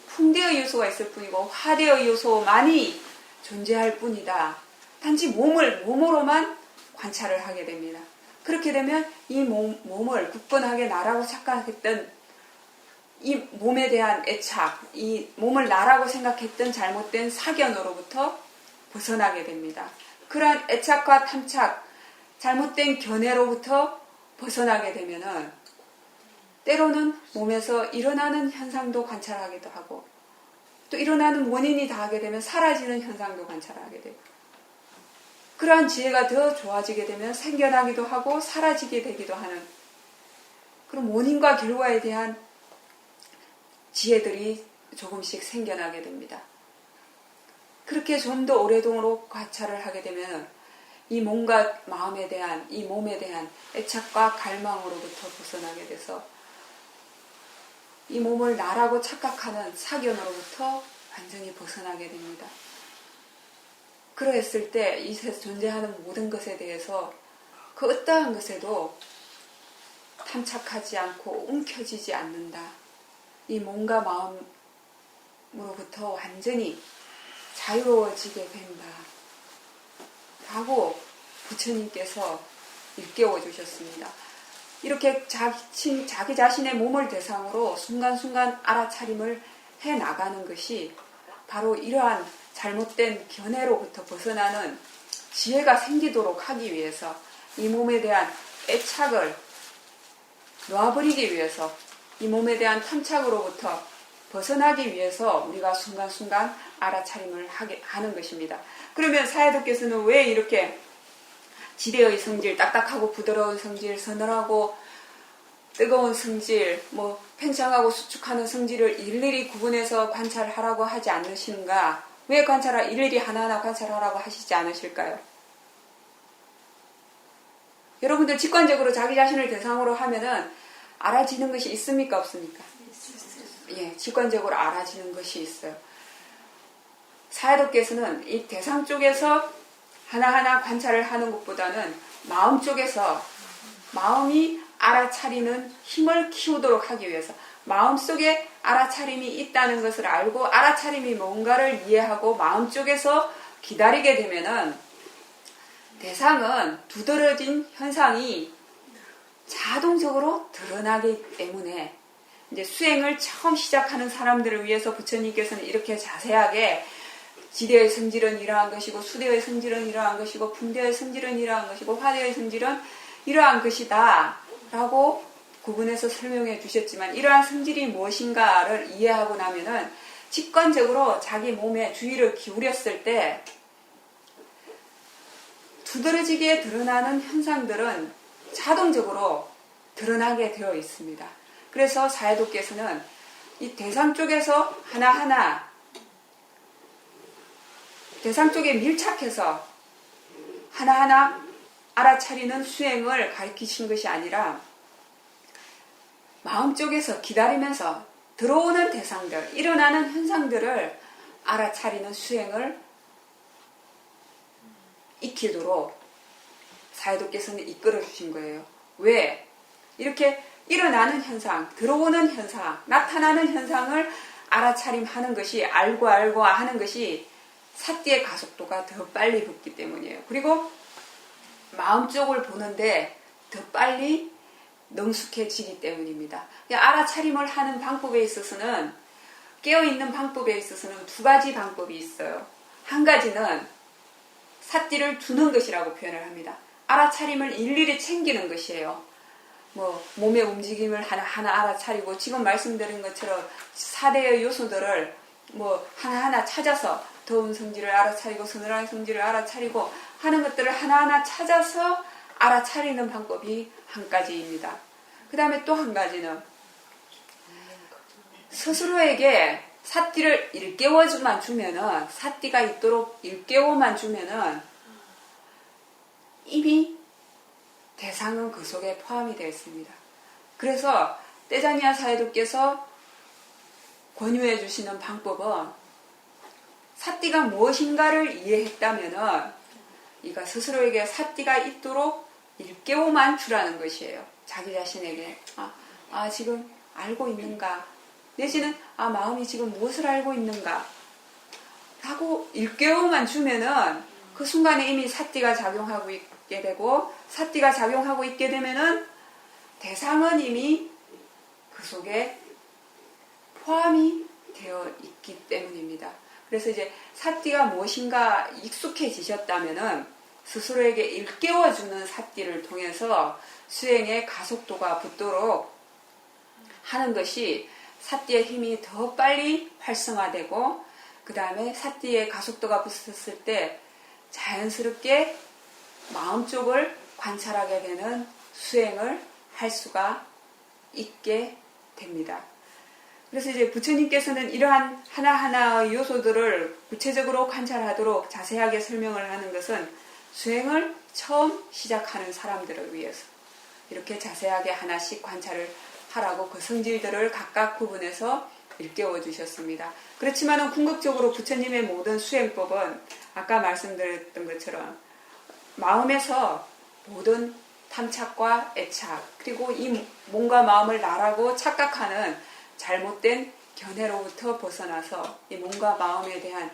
풍대의 요소가 있을 뿐이고 화대의 요소만이 존재할 뿐이다. 단지 몸으로만 관찰을 하게 됩니다. 그렇게 되면 이 몸을 굳건하게 나라고 착각했던 이 몸에 대한 애착, 이 몸을 나라고 생각했던 잘못된 사견으로부터 벗어나게 됩니다. 그러한 애착과 탐착, 잘못된 견해로부터 벗어나게 되면은 때로는 몸에서 일어나는 현상도 관찰하기도 하고 또 일어나는 원인이 닿게 되면 사라지는 현상도 관찰하게 되고 그러한 지혜가 더 좋아지게 되면 생겨나기도 하고 사라지게 되기도 하는 그런 원인과 결과에 대한 지혜들이 조금씩 생겨나게 됩니다. 그렇게 좀 더 오래도록 관찰을 하게 되면 이 몸과 마음에 대한, 이 몸에 대한 애착과 갈망으로부터 벗어나게 돼서 이 몸을 나라고 착각하는 사견으로부터 완전히 벗어나게 됩니다. 그러했을 때 이 세상에 존재하는 모든 것에 대해서 그 어떠한 것에도 탐착하지 않고 움켜쥐지 않는다. 이 몸과 마음으로부터 완전히 자유로워지게 된다. 라고 부처님께서 일깨워 주셨습니다. 이렇게 자기 자신의 몸을 대상으로 순간순간 알아차림을 해나가는 것이 바로 이러한 잘못된 견해로부터 벗어나는 지혜가 생기도록 하기 위해서 이 몸에 대한 애착을 놓아버리기 위해서 이 몸에 대한 탐착으로부터 벗어나기 위해서 우리가 순간순간 알아차림을 하는 것입니다. 그러면 사해도께서는 왜 이렇게 지대의 성질, 딱딱하고 부드러운 성질, 서늘하고 뜨거운 성질, 팽창하고 수축하는 성질을 일일이 구분해서 관찰하라고 하지 않으시는가? 왜 일일이 하나하나 관찰하라고 하시지 않으실까요? 여러분들 직관적으로 자기 자신을 대상으로 하면은 알아지는 것이 있습니까? 없습니까? 예, 직관적으로 알아지는 것이 있어요. 사해도께서는 이 대상 쪽에서 하나하나 관찰을 하는 것보다는 마음 쪽에서 마음이 알아차리는 힘을 키우도록 하기 위해서 마음속에 알아차림이 있다는 것을 알고 알아차림이 뭔가를 이해하고 마음 쪽에서 기다리게 되면은 대상은 두드러진 현상이 자동적으로 드러나기 때문에 이제 수행을 처음 시작하는 사람들을 위해서 부처님께서는 이렇게 자세하게 지대의 성질은 이러한 것이고 수대의 성질은 이러한 것이고 풍대의 성질은 이러한 것이고 화대의 성질은 이러한 것이다 라고 구분해서 설명해 주셨지만 이러한 성질이 무엇인가를 이해하고 나면은 직관적으로 자기 몸에 주의를 기울였을 때 두드러지게 드러나는 현상들은 자동적으로 드러나게 되어 있습니다. 그래서 사해도께서는 이 대상 쪽에서 하나하나 대상 쪽에 밀착해서 하나하나 알아차리는 수행을 가르치신 것이 아니라 마음 쪽에서 기다리면서 들어오는 대상들, 일어나는 현상들을 알아차리는 수행을 익히도록 사해도께서는 이끌어 주신 거예요. 왜? 이렇게 일어나는 현상, 들어오는 현상, 나타나는 현상을 알아차림하는 것이 알고 하는 것이 사띠의 가속도가 더 빨리 붙기 때문이에요. 그리고 마음 쪽을 보는데 더 빨리 능숙해지기 때문입니다. 알아차림을 하는 방법에 있어서는 깨어있는 방법에 있어서는 두 가지 방법이 있어요. 한 가지는 삿띠를 두는 것이라고 표현을 합니다. 알아차림을 일일이 챙기는 것이에요. 뭐 몸의 움직임을 하나하나 알아차리고 지금 말씀드린 것처럼 4대의 요소들을 뭐 하나하나 찾아서 더운 성질을 알아차리고 서늘한 성질을 알아차리고 하는 것들을 하나하나 찾아서 알아차리는 방법이 한 가지입니다. 그 다음에 또 한 가지는 스스로에게 삿띠를 일깨워만 주면은 삿띠가 있도록 일깨워만 주면은 이미 대상은 그 속에 포함이 되어 있습니다. 그래서 떼자니아 사이도께서 권유해 주시는 방법은 삿띠가 무엇인가를 이해했다면은 이가 스스로에게 삿띠가 있도록 일깨워만 주라는 것이에요. 자기 자신에게 지금 알고 있는가? 내지는 마음이 지금 무엇을 알고 있는가? 하고 일깨워만 주면은 그 순간에 이미 삿띠가 작용하고 있게 되고 삿띠가 작용하고 있게 되면은 대상은 이미 그 속에 포함이 되어 있기 때문입니다. 그래서 이제 삿띠가 무엇인가 익숙해지셨다면은 스스로에게 일깨워주는 삿띠를 통해서 수행의 가속도가 붙도록 하는 것이 삿띠의 힘이 더 빨리 활성화되고 그 다음에 삿띠의 가속도가 붙었을 때 자연스럽게 마음 쪽을 관찰하게 되는 수행을 할 수가 있게 됩니다. 그래서 이제 부처님께서는 이러한 하나하나의 요소들을 구체적으로 관찰하도록 자세하게 설명을 하는 것은 수행을 처음 시작하는 사람들을 위해서 이렇게 자세하게 하나씩 관찰을 하라고 그 성질들을 각각 구분해서 일깨워 주셨습니다. 그렇지만 궁극적으로 부처님의 모든 수행법은 아까 말씀드렸던 것처럼 마음에서 모든 탐착과 애착 그리고 이 몸과 마음을 나라고 착각하는 잘못된 견해로부터 벗어나서 이 몸과 마음에 대한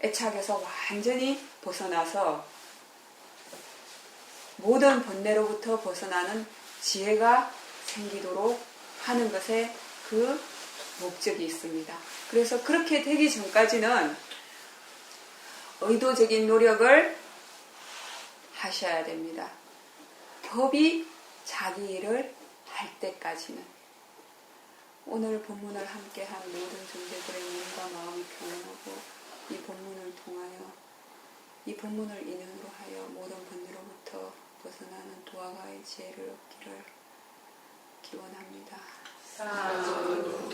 애착에서 완전히 벗어나서 모든 번뇌로부터 벗어나는 지혜가 생기도록 하는 것에 그 목적이 있습니다. 그래서 그렇게 되기 전까지는 의도적인 노력을 하셔야 됩니다. 법이 자기 일을 할 때까지는 오늘 본문을 함께한 모든 존재들의 몸과 마음이 평안하고 이 본문을 통하여 이 본문을 인연으로 하여 모든 번뇌로부터 벗어나는 도화가의 지혜를 얻기를 기원합니다. 사주